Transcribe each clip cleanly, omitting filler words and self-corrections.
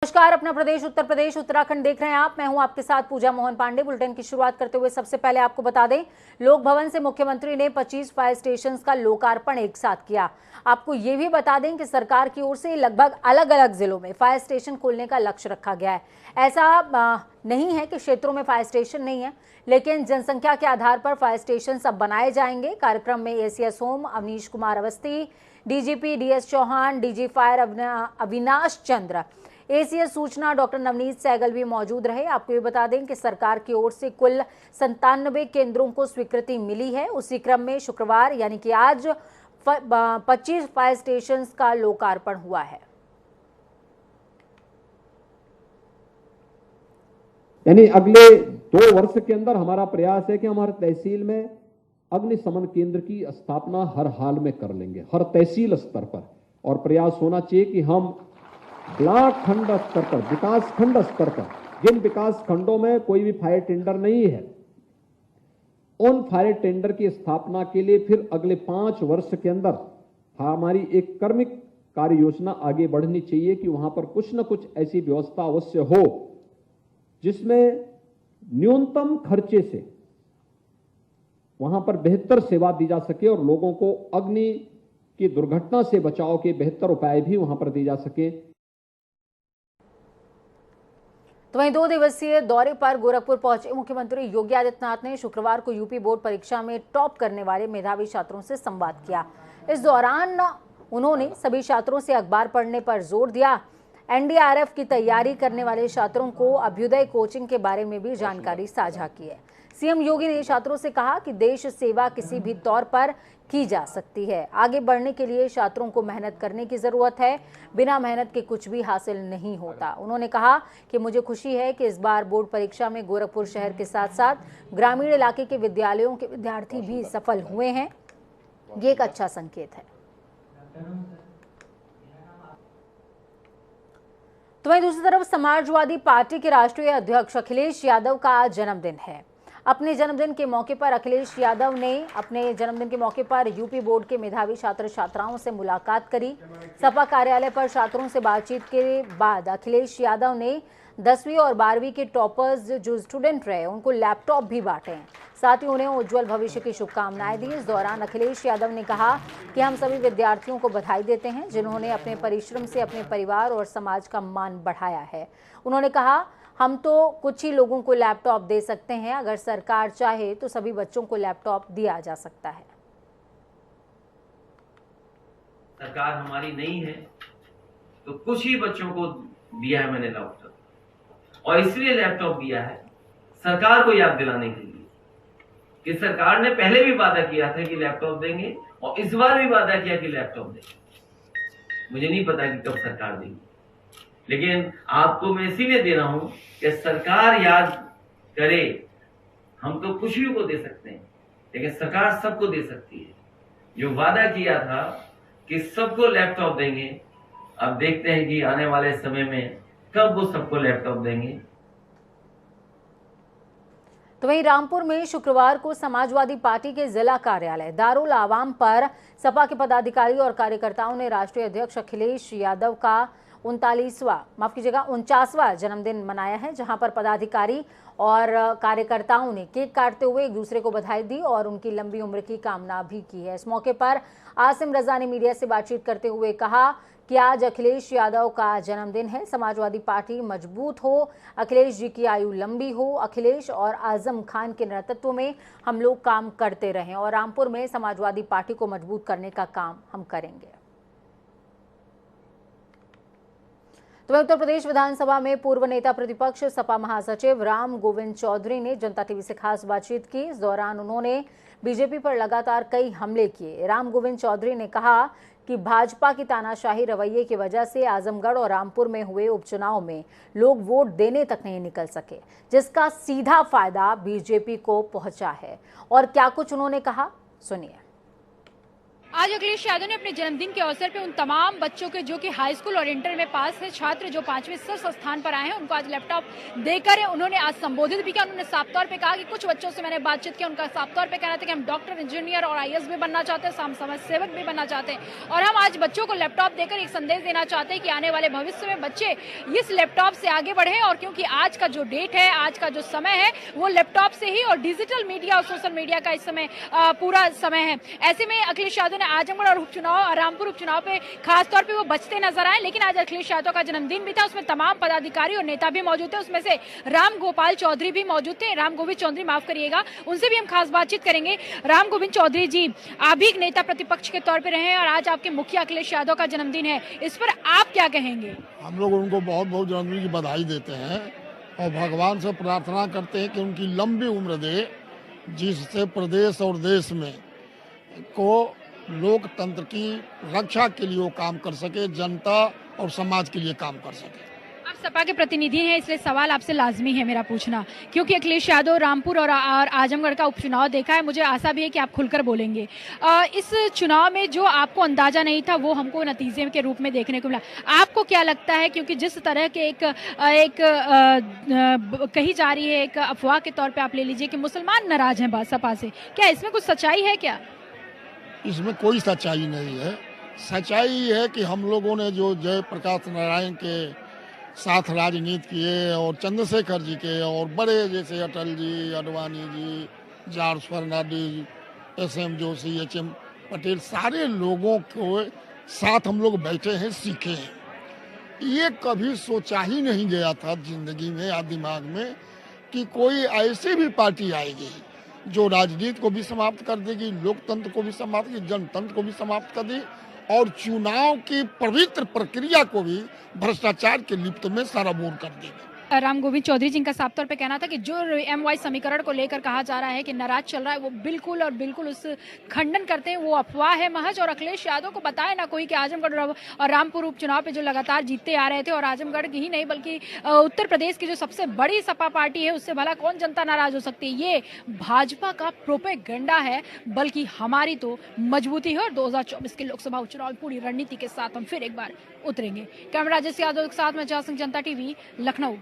नमस्कार, अपना प्रदेश उत्तर प्रदेश उत्तराखंड देख रहे हैं आप। मैं हूं आपके साथ पूजा मोहन पांडे। बुलेटिन की शुरुआत करते हुए सबसे पहले आपको बता दें, लोक भवन से मुख्यमंत्री ने 25 फायर स्टेशंस का लोकार्पण एक साथ किया। आपको ये भी बता दें कि सरकार की ओर से लगभग अलग अलग जिलों में फायर स्टेशन खोलने का लक्ष्य रखा गया है। ऐसा नहीं है कि क्षेत्रों में फायर स्टेशन नहीं है, लेकिन जनसंख्या के आधार पर फायर स्टेशन अब बनाए जाएंगे। कार्यक्रम में ACS home Awanish Kumar Awasthi, DGP DS Chauhan, DG fire Avinash Chandra, ACS सूचना डॉक्टर नवनीत सहगल भी मौजूद रहे। आपको ये बता दें कि सरकार की ओर से कुल 97 केंद्रों को स्वीकृति मिली है। उसी क्रम में शुक्रवार यानी कि आज 25 फायर स्टेशन का लोकार्पण हुआ है। यानी अगले 2 वर्ष के अंदर हमारा प्रयास है कि हमारे तहसील में अग्निशमन केंद्र की स्थापना हर हाल में कर लेंगे, हर तहसील स्तर पर। और प्रयास होना चाहिए कि हम ब्लॉक खंड स्तर पर, विकास खंड स्तर पर, जिन विकास खंडों में कोई भी फायर टेंडर नहीं है, उन फायर टेंडर की स्थापना के लिए फिर अगले 5 वर्ष के अंदर हमारी एक कर्मिक कार्य योजना आगे बढ़नी चाहिए कि वहां पर कुछ न कुछ ऐसी व्यवस्था अवश्य हो जिसमें न्यूनतम खर्चे से वहां पर बेहतर सेवा दी जा सके और लोगों को अग्नि की दुर्घटना से बचाव के बेहतर उपाय भी वहां पर दिए जा सके। तो वहीं 2 दिवसीय दौरे पर गोरखपुर पहुंचे मुख्यमंत्री योगी आदित्यनाथ ने शुक्रवार को यूपी बोर्ड परीक्षा में टॉप करने वाले मेधावी छात्रों से संवाद किया। इस दौरान उन्होंने सभी छात्रों से अखबार पढ़ने पर जोर दिया। एनडीआरएफ की तैयारी करने वाले छात्रों को अभ्युदय कोचिंग के बारे में भी जानकारी साझा की है। सीएम योगी ने छात्रों से कहा कि देश सेवा किसी भी तौर पर की जा सकती है। आगे बढ़ने के लिए छात्रों को मेहनत करने की जरूरत है। बिना मेहनत के कुछ भी हासिल नहीं होता। उन्होंने कहा कि मुझे खुशी है कि इस बार बोर्ड परीक्षा में गोरखपुर शहर के साथ साथ ग्रामीण इलाके के विद्यालयों के विद्यार्थी भी सफल हुए हैं। ये एक अच्छा संकेत है। तो वहीं दूसरी तरफ समाजवादी पार्टी के राष्ट्रीय अध्यक्ष अखिलेश यादव का आज जन्मदिन है। अपने जन्मदिन के मौके पर अखिलेश यादव ने अपने जन्मदिन के मौके पर यूपी बोर्ड के मेधावी छात्र छात्राओं से मुलाकात करी। सपा कार्यालय पर छात्रों से बातचीत के बाद अखिलेश यादव ने 10वीं और 12वीं के टॉपर्स जो स्टूडेंट रहे उनको लैपटॉप भी बांटे हैं। साथ ही उन्हें उज्जवल भविष्य की शुभकामनाएं दी। इस दौरान अखिलेश यादव ने कहा कि हम सभी विद्यार्थियों को बधाई देते हैं जिन्होंने अपने परिश्रम से अपने परिवार और समाज का मान बढ़ाया है। उन्होंने कहा, हम तो कुछ ही लोगों को लैपटॉप दे सकते हैं, अगर सरकार चाहे तो सभी बच्चों को लैपटॉप दिया जा सकता है। सरकार हमारी नहीं है तो कुछ ही बच्चों को दिया है मैंने लैपटॉप, और इसलिए लैपटॉप दिया है सरकार को याद दिलाने के लिए कि सरकार ने पहले भी वादा किया था कि लैपटॉप देंगे और इस बार भी वादा किया कि लैपटॉप देंगे। मुझे नहीं पता कि कब सरकार देगी, लेकिन आपको मैं इसीलिए दे रहा हूं कि सरकार याद करे। हम तो कुछ ही को दे सकते हैं, लेकिन सरकार सबको दे सकती है। जो वादा किया था कि सबको लैपटॉप देंगे, अब देखते हैं कि आने वाले समय में कब वो सबको लैपटॉप देंगे। तो वहीं रामपुर में शुक्रवार को समाजवादी पार्टी के जिला कार्यालय दारुल आवाम पर सपा के पदाधिकारी और कार्यकर्ताओं ने राष्ट्रीय अध्यक्ष अखिलेश यादव का 49वां जन्मदिन मनाया है, जहां पर पदाधिकारी और कार्यकर्ताओं ने केक काटते हुए एक दूसरे को बधाई दी और उनकी लंबी उम्र की कामना भी की है। इस मौके पर आसिम रजा ने मीडिया से बातचीत करते हुए कहा कि आज अखिलेश यादव का जन्मदिन है। समाजवादी पार्टी मजबूत हो, अखिलेश जी की आयु लंबी हो। अखिलेश और आजम खान के नेतृत्व में हम लोग काम करते रहें और रामपुर में समाजवादी पार्टी को मजबूत करने का काम हम करेंगे। तो उत्तर प्रदेश विधानसभा में पूर्व नेता प्रतिपक्ष सपा महासचिव राम गोविंद चौधरी ने जनता टीवी से खास बातचीत की। इस दौरान उन्होंने बीजेपी पर लगातार कई हमले किए। राम गोविंद चौधरी ने कहा कि भाजपा की तानाशाही रवैये की वजह से आजमगढ़ और रामपुर में हुए उपचुनाव में लोग वोट देने तक नहीं निकल सके, जिसका सीधा फायदा बीजेपी को पहुंचा है। और क्या कुछ उन्होंने कहा, सुनिए। आज अखिलेश यादव ने अपने जन्मदिन के अवसर पर उन तमाम बच्चों के जो कि हाई स्कूल और इंटर में पास है छात्र जो 5वें शीर्ष स्थान पर आए हैं उनको आज लैपटॉप देकर उन्होंने आज संबोधित भी किया। उन्होंने साफ तौर पे कहा कि कुछ बच्चों से मैंने बातचीत की, उनका साफ तौर पे कहना था कि हम डॉक्टर, इंजीनियर और IAS भी बनना चाहते हैं, समाज सेवक भी बनना चाहते हैं और हम आज बच्चों को लैपटॉप देकर एक संदेश देना चाहते हैं कि आने वाले भविष्य में बच्चे इस लैपटॉप से आगे बढ़े। और क्योंकि आज का जो डेट है, आज का जो समय है वो लैपटॉप से ही और डिजिटल मीडिया और सोशल मीडिया का इस समय पूरा समय है। ऐसे में अखिलेश यादव ने आजमगढ़ और रामपुर उपचुनाव पे खासतौर पे वो बचते नजर आए, लेकिन आज अखिलेश यादव का जन्मदिन भी था, उसमें तमाम पदाधिकारी और नेता भी मौजूद थे। उसमें से राम गोपाल चौधरी भी मौजूद थे, राम गोविंद चौधरी, माफ करिएगा, उनसे भी हम खास बातचीत करेंगे। राम गोविंद चौधरी जी, आप भी एक नेता प्रतिपक्ष के तौर पर रहे हैं और आज आपके मुखिया अखिलेश यादव का जन्मदिन है, इस पर आप क्या कहेंगे? हम लोग उनको बहुत बहुत जन्मदिन की बधाई देते हैं और भगवान से प्रार्थना करते हैं कि उनकी लंबी उम्र दे, जिससे प्रदेश और देश में को लोकतंत्र की रक्षा के लिए वो काम कर सके, जनता और समाज के लिए काम कर सके। आप सपा के प्रतिनिधि हैं, इसलिए सवाल आपसे लाजमी है मेरा पूछना, क्योंकि अखिलेश यादव रामपुर और आजमगढ़ का उपचुनाव देखा है, मुझे आशा भी है कि आप खुलकर बोलेंगे। इस चुनाव में जो आपको अंदाजा नहीं था वो हमको नतीजे के रूप में देखने को मिला, आपको क्या लगता है? क्योंकि जिस तरह के कही जा रही है, एक अफवाह के तौर पर आप ले लीजिए कि मुसलमान नाराज हैं सपा से, क्या इसमें कुछ सच्चाई है? क्या इसमें कोई सच्चाई नहीं है। सच्चाई ये है कि हम लोगों ने जो जयप्रकाश नारायण के साथ राजनीति किए और चंद्रशेखर जी के और बड़े जैसे अटल जी, अडवाणी जी, जॉर्ज फर्नांडिस, SM जोशी, HM पटेल, सारे लोगों को साथ हम लोग बैठे हैं, सीखे हैं। ये कभी सोचा ही नहीं गया था जिंदगी में या दिमाग में कि कोई ऐसी भी पार्टी आएगी जो राजनीति को भी समाप्त कर देगी, लोकतंत्र को भी समाप्त कर देगी, जनतंत्र को भी समाप्त कर देगी और चुनाव की पवित्र प्रक्रिया को भी भ्रष्टाचार के लिप्त में साराबोर कर देगी। राम गोविंद चौधरी जी का साफ तौर पे कहना था कि जो MY समीकरण को लेकर कहा जा रहा है कि नाराज चल रहा है, वो बिल्कुल और बिल्कुल उस खंडन करते हैं, वो अफवाह है महज। और अखिलेश यादव को बताए ना कोई कि आजमगढ़ और रामपुर उपचुनाव पे जो लगातार जीतते आ रहे थे और आजमगढ़ ही नहीं बल्कि उत्तर प्रदेश की जो सबसे बड़ी सपा पार्टी है उससे भला कौन जनता नाराज हो सकती है? ये भाजपा का प्रोपेगेंडा है, बल्कि हमारी तो मजबूती है। और 2024 के लोकसभा उपचुनाव पूरी रणनीति के साथ हम फिर एक बार उतरेंगे। कैमरा राजेश यादव के साथ में जयसिंह, जनता TV, लखनऊ।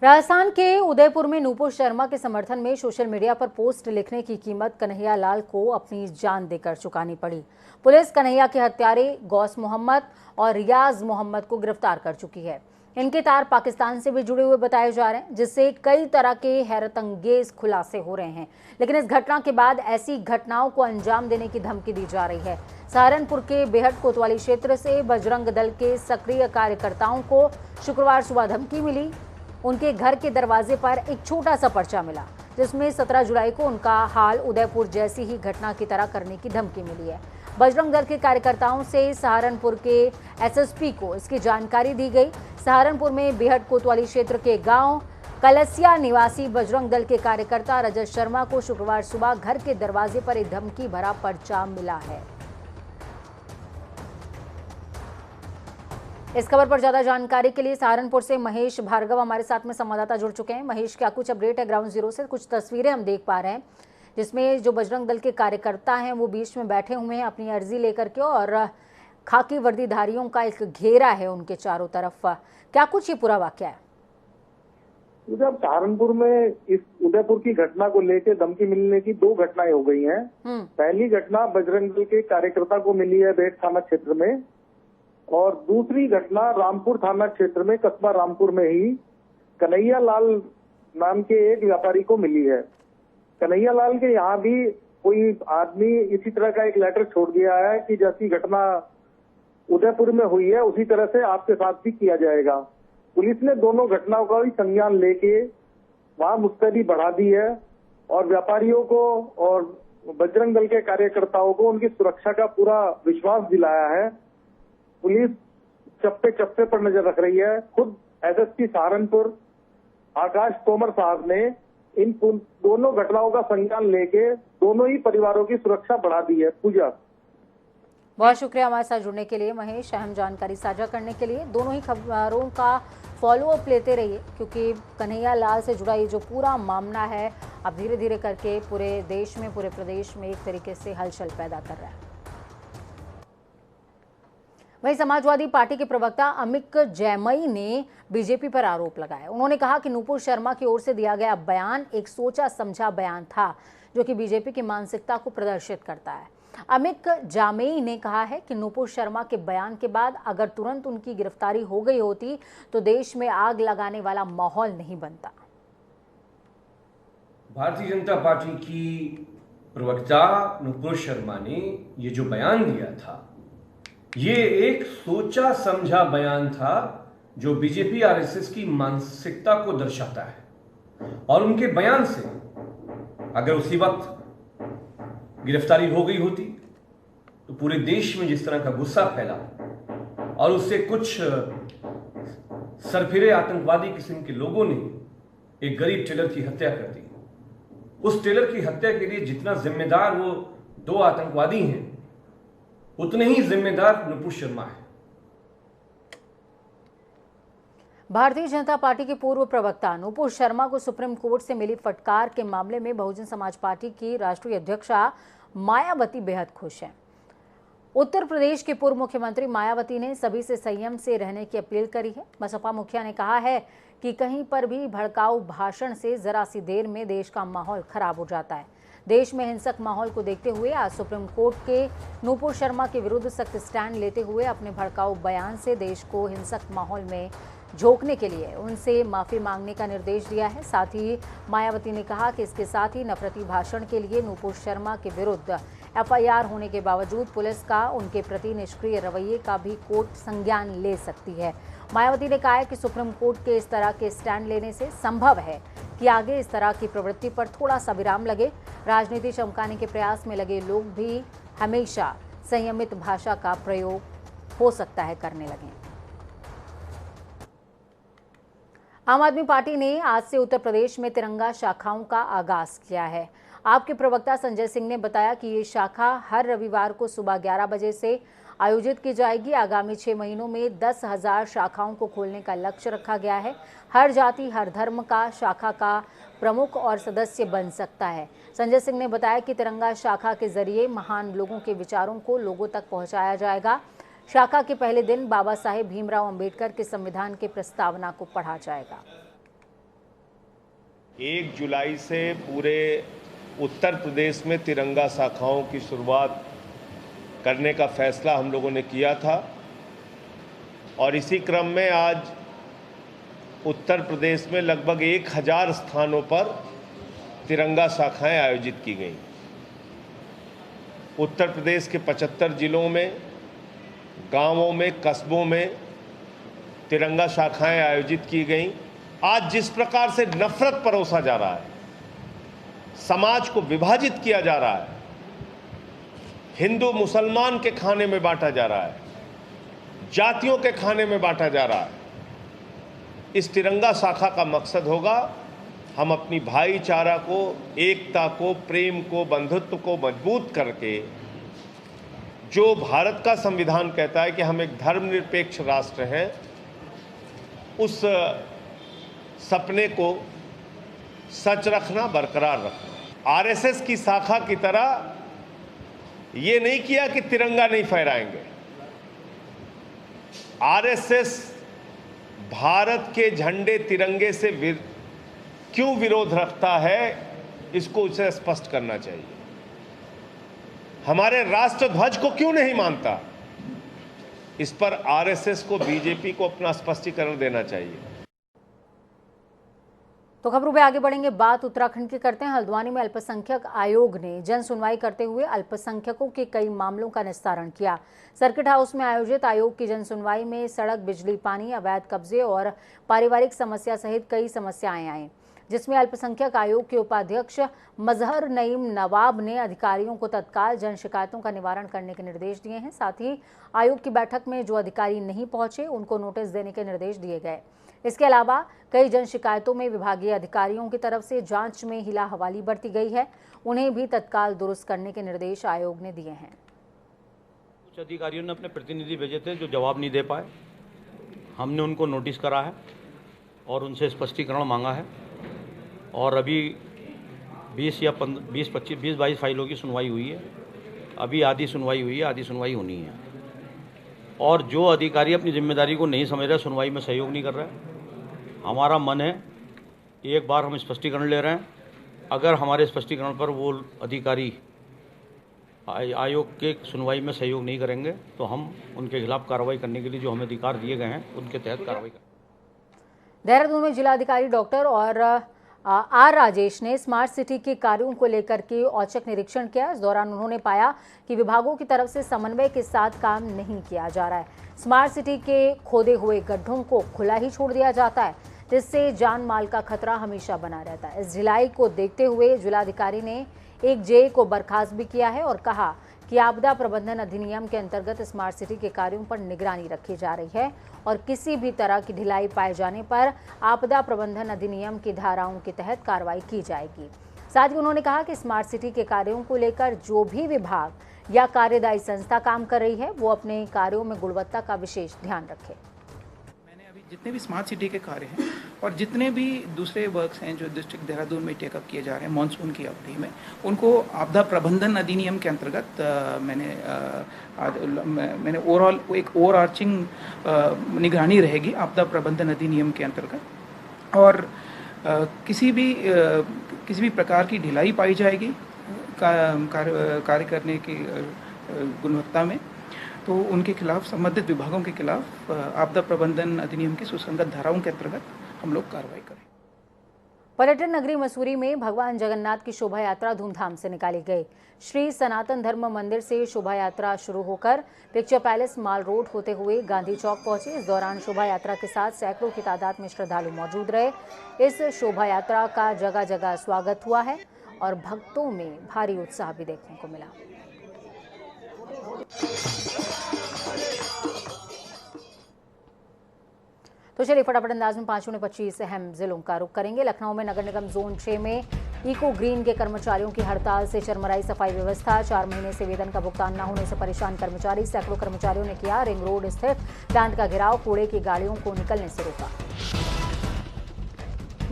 राजस्थान के उदयपुर में नूपुर शर्मा के समर्थन में सोशल मीडिया पर पोस्ट लिखने की कीमत कन्हैया लाल को अपनी जान देकर चुकानी पड़ी। पुलिस कन्हैया के हत्यारे गौस मोहम्मद और रियाज मोहम्मद को गिरफ्तार कर चुकी है। इनके तार पाकिस्तान से भी जुड़े हुए बताए जा रहे हैं, जिससे कई तरह के हैरतअंगेज खुलासे हो रहे हैं। लेकिन इस घटना के बाद ऐसी घटनाओं को अंजाम देने की धमकी दी जा रही है। सहारनपुर के बेहट कोतवाली क्षेत्र से बजरंग दल के सक्रिय कार्यकर्ताओं को शुक्रवार सुबह धमकी मिली। उनके घर के दरवाजे पर एक छोटा सा पर्चा मिला, जिसमें 17 जुलाई को उनका हाल उदयपुर जैसी ही घटना की तरह करने की धमकी मिली है। बजरंग दल के कार्यकर्ताओं से सहारनपुर के SSP को इसकी जानकारी दी गई। सहारनपुर में बेहट कोतवाली क्षेत्र के गांव कलसिया निवासी बजरंग दल के कार्यकर्ता रजत शर्मा को शुक्रवार सुबह घर के दरवाजे पर एक धमकी भरा पर्चा मिला है। इस खबर पर ज्यादा जानकारी के लिए सहारनपुर से महेश भार्गव हमारे साथ में संवाददाता जुड़ चुके हैं। महेश, क्या कुछ अपडेट है ग्राउंड जीरो से? कुछ तस्वीरें हम देख पा रहे हैं जिसमें जो बजरंग दल के कार्यकर्ता हैं वो बीच में बैठे हुए हैं अपनी अर्जी लेकर के और खाकी वर्दीधारियों का एक घेरा है उनके चारों तरफ। क्या कुछ ये पूरा वाकया है? जब सहारनपुर में इस उदयपुर की घटना को लेकर धमकी मिलने की 2 घटनाएं हो गई हैं। पहली घटना बजरंग दल के कार्यकर्ता को मिली है बेहट थाना क्षेत्र में और दूसरी घटना रामपुर थाना क्षेत्र में कस्बा रामपुर में ही कन्हैया लाल नाम के एक व्यापारी को मिली है। कन्हैया लाल के यहाँ भी कोई आदमी इसी तरह का एक लेटर छोड़ दिया है कि जैसी घटना उदयपुर में हुई है उसी तरह से आपके साथ भी किया जाएगा। पुलिस ने दोनों घटनाओं का भी संज्ञान लेके वहां मुस्तैदी बढ़ा दी है और व्यापारियों को और बजरंग दल के कार्यकर्ताओं को उनकी सुरक्षा का पूरा विश्वास दिलाया है। पुलिस चप्पे चप्पे पर नजर रख रही है। खुद SSP सहारनपुर आकाश तोमर साहब ने इन दोनों घटनाओं का संज्ञान लेके दोनों ही परिवारों की सुरक्षा बढ़ा दी है। पूजा, बहुत शुक्रिया हमारे साथ जुड़ने के लिए महेश, अहम जानकारी साझा करने के लिए। दोनों ही खबरों का फॉलोअप लेते रहिए क्योंकि कन्हैया लाल से जुड़ा ये जो पूरा मामला है अब धीरे धीरे करके पूरे देश में, पूरे प्रदेश में एक तरीके से हलचल पैदा कर रहा है। वहीं समाजवादी पार्टी के प्रवक्ता अमित जैमई ने बीजेपी पर आरोप लगाया। उन्होंने कहा कि नुपुर शर्मा की ओर से दिया गया बयान एक सोचा समझा बयान था, जो कि बीजेपी की मानसिकता को प्रदर्शित करता है। अमित जामेई ने कहा है कि नुपुर शर्मा के बयान के बाद अगर तुरंत उनकी गिरफ्तारी हो गई होती तो देश में आग लगाने वाला माहौल नहीं बनता। भारतीय जनता पार्टी की प्रवक्ता नुपुर शर्मा ने ये जो बयान दिया था, ये एक सोचा समझा बयान था जो बीजेपी आरएसएस की मानसिकता को दर्शाता है। और उनके बयान से अगर उसी वक्त गिरफ्तारी हो गई होती तो पूरे देश में जिस तरह का गुस्सा फैला और उससे कुछ सरफिरे आतंकवादी किस्म के लोगों ने एक गरीब टेलर की हत्या कर दी, उस टेलर की हत्या के लिए जितना जिम्मेदार वो दो आतंकवादी हैं, उतने ही जिम्मेदार नुपुर शर्मा है। भारतीय जनता पार्टी के पूर्व प्रवक्ता नुपुर शर्मा को सुप्रीम कोर्ट से मिली फटकार के मामले में बहुजन समाज पार्टी की राष्ट्रीय अध्यक्षा मायावती बेहद खुश हैं। उत्तर प्रदेश के पूर्व मुख्यमंत्री मायावती ने सभी से संयम से रहने की अपील करी है। बसपा मुखिया ने कहा है कि कहीं पर भी भड़काऊ भाषण से जरा सी देर में देश का माहौल खराब हो जाता है। देश में हिंसक माहौल को देखते हुए आज सुप्रीम कोर्ट के नुपुर शर्मा के विरुद्ध सख्त स्टैंड लेते हुए अपने भड़काऊ बयान से देश को हिंसक माहौल में झोंकने के लिए उनसे माफी मांगने का निर्देश दिया है। साथ ही मायावती ने कहा कि इसके साथ ही नफरती भाषण के लिए नुपुर शर्मा के विरुद्ध एफआईआर होने के बावजूद पुलिस का उनके प्रति निष्क्रिय रवैये का भी कोर्ट संज्ञान ले सकती है। मायावती ने कहा है कि सुप्रीम कोर्ट के इस तरह के स्टैंड लेने से संभव है कि आगे इस तरह की प्रवृत्ति पर थोड़ा सा विराम लगे। राजनीति चमकाने के प्रयास में लगे लोग भी हमेशा संयमित भाषा का प्रयोग हो सकता है करने लगे। आम आदमी पार्टी ने आज से उत्तर प्रदेश में तिरंगा शाखाओं का आगाज किया है। आपके प्रवक्ता संजय सिंह ने बताया कि ये शाखा हर रविवार को सुबह 11 बजे से आयोजित की जाएगी। आगामी 6 महीनों में 10,000 शाखाओं को खोलने का लक्ष्य रखा गया है। हर जाति, हर धर्म का शाखा का प्रमुख और सदस्य बन सकता है। संजय सिंह ने बताया कि तिरंगा शाखा के जरिए महान लोगों के विचारों को लोगों तक पहुंचाया जाएगा। शाखा के पहले दिन बाबा साहेब भीमराव अंबेडकर के संविधान के प्रस्तावना को पढ़ा जाएगा। 1 जुलाई से पूरे उत्तर प्रदेश में तिरंगा शाखाओं की शुरुआत करने का फैसला हम लोगों ने किया था और इसी क्रम में आज उत्तर प्रदेश में लगभग 1000 स्थानों पर तिरंगा शाखाएं आयोजित की गई। उत्तर प्रदेश के 75 जिलों में, गांवों में, कस्बों में तिरंगा शाखाएं आयोजित की गई। आज जिस प्रकार से नफरत परोसा जा रहा है, समाज को विभाजित किया जा रहा है, हिंदू मुसलमान के खाने में बांटा जा रहा है, जातियों के खाने में बांटा जा रहा है, इस तिरंगा शाखा का मकसद होगा हम अपनी भाईचारा को, एकता को, प्रेम को, बंधुत्व को मजबूत करके, जो भारत का संविधान कहता है कि हम एक धर्मनिरपेक्ष राष्ट्र हैं, उस सपने को सच रखना, बरकरार रखना। आरएसएस की शाखा की तरह ये नहीं किया कि तिरंगा नहीं फहराएंगे। आरएसएस भारत के झंडे तिरंगे से क्यों विरोध रखता है, इसको उसे स्पष्ट करना चाहिए। हमारे राष्ट्र ध्वज को क्यों नहीं मानता, इस पर आरएसएस को, बीजेपी को अपना स्पष्टीकरण देना चाहिए। तो खबरों में आगे बढ़ेंगे। बात उत्तराखंड की करते हैं। हल्द्वानी में अल्पसंख्यक आयोग ने जन सुनवाई करते हुए अल्पसंख्यकों के कई मामलों का निस्तारण किया। सर्किट हाउस में आयोजित आयोग की जन सुनवाई में सड़क, बिजली, पानी, अवैध कब्जे और पारिवारिक समस्या सहित कई समस्याएं आई, जिसमें अल्पसंख्यक आयोग के उपाध्यक्ष मजहर नईम नवाब ने अधिकारियों को तत्काल जन शिकायतों का निवारण करने के निर्देश दिए हैं। साथ ही आयोग की बैठक में जो अधिकारी नहीं पहुंचे उनको नोटिस देने के निर्देश दिए गए। इसके अलावा कई जन शिकायतों में विभागीय अधिकारियों की तरफ से जांच में हिला हवाली बरती गई है, उन्हें भी तत्काल दुरुस्त करने के निर्देश आयोग ने दिए हैं। कुछ अधिकारियों ने अपने प्रतिनिधि भेजे थे जो जवाब नहीं दे पाए, हमने उनको नोटिस करा है और उनसे स्पष्टीकरण मांगा है और अभी 20-22 फाइलों की सुनवाई हुई है। अभी आधी सुनवाई हुई है, आधी सुनवाई होनी है। और जो अधिकारी अपनी जिम्मेदारी को नहीं समझ रहे, सुनवाई में सहयोग नहीं कर रहा है, हमारा मन है एक बार हम स्पष्टीकरण ले रहे हैं। अगर हमारे स्पष्टीकरण पर वो अधिकारी आयोग के सुनवाई में सहयोग नहीं करेंगे तो हम उनके खिलाफ कार्रवाई करने के लिए जो हमें अधिकार दिए गए हैं उनके तहत कार्रवाई करेंगे। देहरादून में जिलाधिकारी डॉक्टर और आर राजेश ने स्मार्ट सिटी के कार्यों को लेकर के औचक निरीक्षण किया। इस दौरान उन्होंने पाया कि विभागों की तरफ से समन्वय के साथ काम नहीं किया जा रहा है। स्मार्ट सिटी के खोदे हुए गड्ढों को खुला ही छोड़ दिया जाता है, जिससे जान माल का खतरा हमेशा बना रहता है। इस ढिलाई को देखते हुए जिलाधिकारी ने एक जेई को बर्खास्त भी किया है और कहा कि आपदा प्रबंधन अधिनियम के अंतर्गत स्मार्ट सिटी के कार्यों पर निगरानी रखी जा रही है और किसी भी तरह की ढिलाई पाए जाने पर आपदा प्रबंधन अधिनियम की धाराओं के तहत कार्रवाई की जाएगी। साथ ही उन्होंने कहा कि स्मार्ट सिटी के कार्यों को लेकर जो भी विभाग या कार्यदायी संस्था काम कर रही है वो अपने कार्यों में गुणवत्ता का विशेष ध्यान रखे। जितने भी स्मार्ट सिटी के कार्य हैं और जितने भी दूसरे वर्क्स हैं जो डिस्ट्रिक्ट देहरादून में टेकअप किए जा रहे हैं मानसून की अवधि में, उनको आपदा प्रबंधन अधिनियम के अंतर्गत मैंने ओवरऑल एक ओवरआर्चिंग निगरानी रहेगी आपदा प्रबंधन अधिनियम के अंतर्गत। और किसी भी प्रकार की ढिलाई पाई जाएगी कार्य करने की गुणवत्ता में तो उनके खिलाफ, संबंधित विभागों के खिलाफ आपदा प्रबंधन अधिनियम की सुसंगत धाराओं के अंतर्गत हम लोग कार्रवाई करें। पर्यटन नगरी मसूरी में भगवान जगन्नाथ की शोभा यात्रा धूमधाम से निकाली गई। श्री सनातन धर्म मंदिर से शोभा यात्रा शुरू होकर पिक्चर पैलेस माल रोड होते हुए गांधी चौक पहुंची। इस दौरान शोभा यात्रा के साथ सैकड़ों की तादाद में श्रद्धालु मौजूद रहे। इस शोभा यात्रा का जगह जगह स्वागत हुआ है और भक्तों में भारी उत्साह भी देखने को मिला। तो चलिए फटाफट अंदाज में 5 ने 25 अहम जिलों का रुख करेंगे। लखनऊ में नगर निगम जोन 6 में इको ग्रीन के कर्मचारियों की हड़ताल से चरमराई सफाई व्यवस्था। 4 महीने से वेतन का भुगतान न होने से परेशान कर्मचारी। सैकड़ों कर्मचारियों ने किया रिंग रोड स्थित प्लांट का घेराव, कूड़े की गाड़ियों को निकलने से रोका।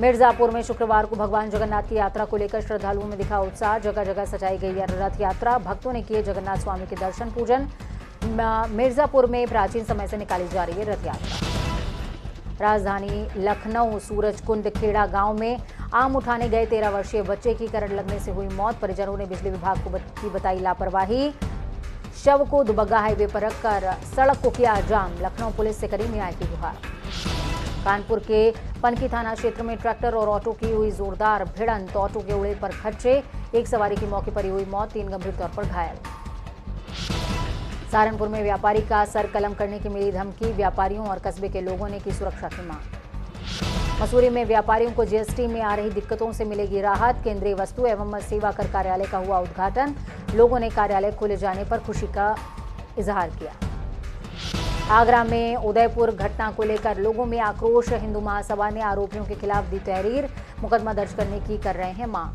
मिर्जापुर में शुक्रवार को भगवान जगन्नाथ की यात्रा को लेकर श्रद्धालुओं में दिखा उत्साह। जगह जगह सजाई गई रथ यात्रा, भक्तों ने किए जगन्नाथ स्वामी के दर्शन पूजन। मिर्जापुर में प्राचीन समय से निकाली जा रही है रथ यात्रा। राजधानी लखनऊ सूरजकुंड खेड़ा गांव में आम उठाने गए 13 वर्षीय बच्चे की करंट लगने से हुई मौत। परिजनों ने बिजली विभाग को बताई लापरवाही। शव को दुबग्गा हाईवे पर रखकर सड़क को किया जाम। लखनऊ पुलिस से करी न्याय की गुहार। कानपुर के पनकी थाना क्षेत्र में ट्रैक्टर और ऑटो की हुई जोरदार भिड़ंत। ऑटो के उड़े पर खच्चे, एक सवारी की मौके पर ही हुई मौत, 3 गंभीर तौर पर घायल। सहारनपुर में व्यापारी का सर कलम करने की मिली धमकी। व्यापारियों और कस्बे के लोगों ने की सुरक्षा की मांग। मसूरी में व्यापारियों को जीएसटी में आ रही दिक्कतों से मिलेगी राहत। केंद्रीय वस्तु एवं सेवा कर कार्यालय का हुआ उद्घाटन। लोगों ने कार्यालय खोले जाने पर खुशी का इजहार किया। आगरा में उदयपुर घटना को लेकर लोगों में आक्रोश। हिंदू महासभा ने आरोपियों के खिलाफ दी तहरीर, मुकदमा दर्ज करने की कर रहे हैं मांग।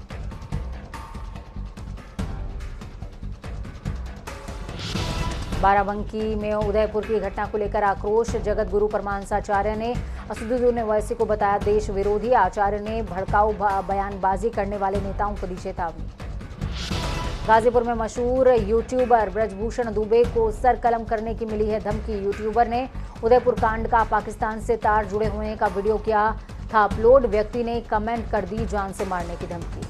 बाराबंकी में उदयपुर की घटना को लेकर आक्रोश। जगत गुरु परमांसाचार्य ने असदुद्दीन ओवैसी को बताया देश विरोधी। आचार्य ने भड़काऊ बयानबाजी करने वाले नेताओं को दी चेतावनी। गाजीपुर में मशहूर यूट्यूबर ब्रजभूषण दुबे को सर कलम करने की मिली है धमकी। यूट्यूबर ने उदयपुर कांड का पाकिस्तान से तार जुड़े होने का वीडियो किया था अपलोड। व्यक्ति ने कमेंट कर दी जान से मारने की धमकी।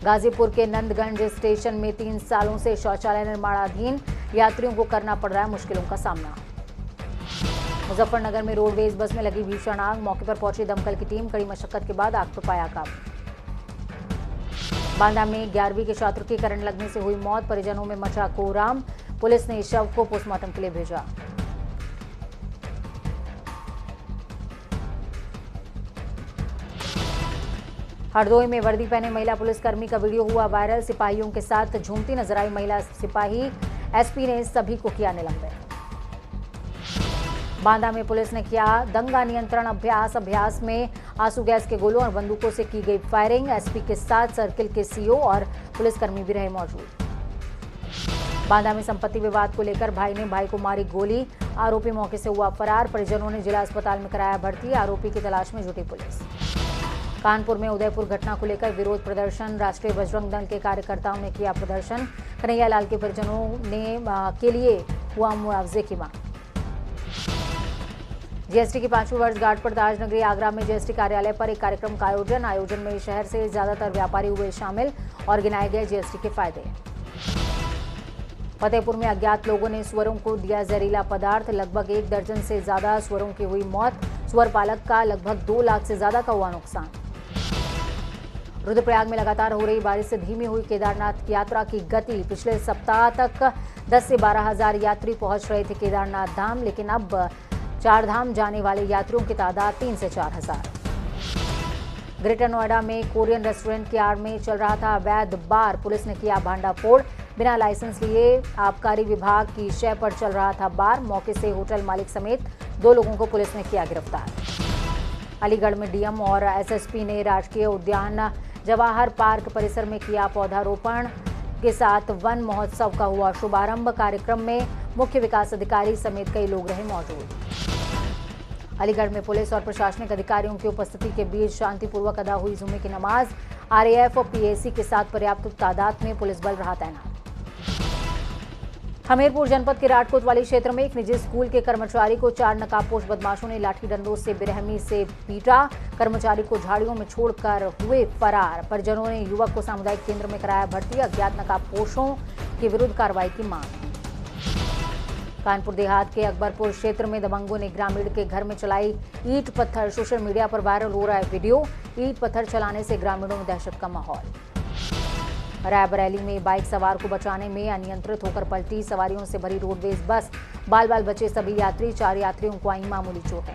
गाजीपुर के नंदगंज स्टेशन में 3 सालों से शौचालय निर्माणाधीन। यात्रियों को करना पड़ रहा है मुश्किलों का सामना। मुजफ्फरनगर में रोडवेज बस में लगी भीषण आग। मौके पर पहुंची दमकल की टीम, कड़ी मशक्कत के बाद आग पर पाया काबू। बांदा में 11वीं के छात्र की करंट लगने से हुई मौत। परिजनों में मचा कोहराम। पुलिस ने शव को पोस्टमार्टम के लिए भेजा। हरदोई में वर्दी पहने महिला पुलिसकर्मी का वीडियो हुआ वायरल। सिपाहियों के साथ झूमती नजर आई महिला सिपाही। एसपी ने सभी को किया निलंबित। बांदा में पुलिस ने किया दंगा नियंत्रण अभ्यास। अभ्यास में आंसू गैस के गोलों और बंदूकों से की गई फायरिंग। एसपी के साथ सर्किल के सीओ और पुलिसकर्मी भी रहे मौजूद। बांदा में संपत्ति विवाद को लेकर भाई ने भाई को मारी गोली। आरोपी मौके से हुआ फरार। परिजनों ने जिला अस्पताल में कराया भर्ती। आरोपी की तलाश में जुटी पुलिस। कानपुर में उदयपुर घटना को लेकर विरोध प्रदर्शन, राष्ट्रीय बजरंग दल के कार्यकर्ताओं ने किया प्रदर्शन। कन्हैया लाल के परिजनों ने के लिए हुआ मुआवजे की मांग। जीएसटी की 5वीं वर्षगांठ पर ताजनगरी आगरा में जीएसटी कार्यालय पर एक कार्यक्रम का आयोजन में शहर से ज्यादातर व्यापारी हुए शामिल और गिनाए गए जीएसटी के फायदे। फतेहपुर में अज्ञात लोगों ने सुअरों को दिया जहरीला पदार्थ, लगभग 1 दर्जन से ज्यादा सुअरों की हुई मौत। सुअर पालक का लगभग 2 लाख से ज्यादा का हुआ नुकसान। रुद्रप्रयाग में लगातार हो रही बारिश से धीमी हुई केदारनाथ यात्रा की गति। पिछले सप्ताह तक 10 से 12 हजार यात्री पहुंच रहे थे केदारनाथ धाम, लेकिन अब 4 धाम जाने वाले यात्रियों की तादाद 3 से 4 हजार। ग्रेटर नोएडा में कोरियन रेस्टोरेंट की आड़ में चल रहा था अवैध बार, पुलिस ने किया भांडाफोड़। बिना लाइसेंस लिए आबकारी विभाग की शय पर चल रहा था बार। मौके से होटल मालिक समेत 2 लोगों को पुलिस ने किया गिरफ्तार। अलीगढ़ में डीएम और एसएसपी ने राष्ट्रीय उद्यान जवाहर पार्क परिसर में किया पौधारोपण के साथ वन महोत्सव का हुआ शुभारंभ। कार्यक्रम में मुख्य विकास अधिकारी समेत कई लोग रहे मौजूद। अलीगढ़ में पुलिस और प्रशासनिक अधिकारियों की उपस्थिति के बीच शांतिपूर्वक अदा हुई जुमे की नमाज। आरएएफ और पीएसी के साथ पर्याप्त तादाद में पुलिस बल रहा तैनात। हमीरपुर जनपद के राट कोतवाली क्षेत्र में एक निजी स्कूल के कर्मचारी को 4 नकाबपोश बदमाशों ने लाठी डंडों से बेरहमी से पीटा। कर्मचारी को झाड़ियों में छोड़कर हुए फरार। परिजनों ने युवक को सामुदायिक केंद्र में कराया भर्ती। अज्ञात नकाबपोशों के विरुद्ध कार्रवाई की मांग। कानपुर देहात के अकबरपुर क्षेत्र में दबंगों ने ग्रामीण के घर में चलाई ईंट पत्थर। सोशल मीडिया पर वायरल हो रहा है वीडियो। ईंट पत्थर चलाने से ग्रामीणों में दहशत का माहौल। रायबरेली में बाइक सवार को बचाने में अनियंत्रित होकर पलटी। सवारियों से भरी रोडवेज बस, बाल बाल बचे सभी यात्री। 4 यात्रियों को आई मामूली चोटें।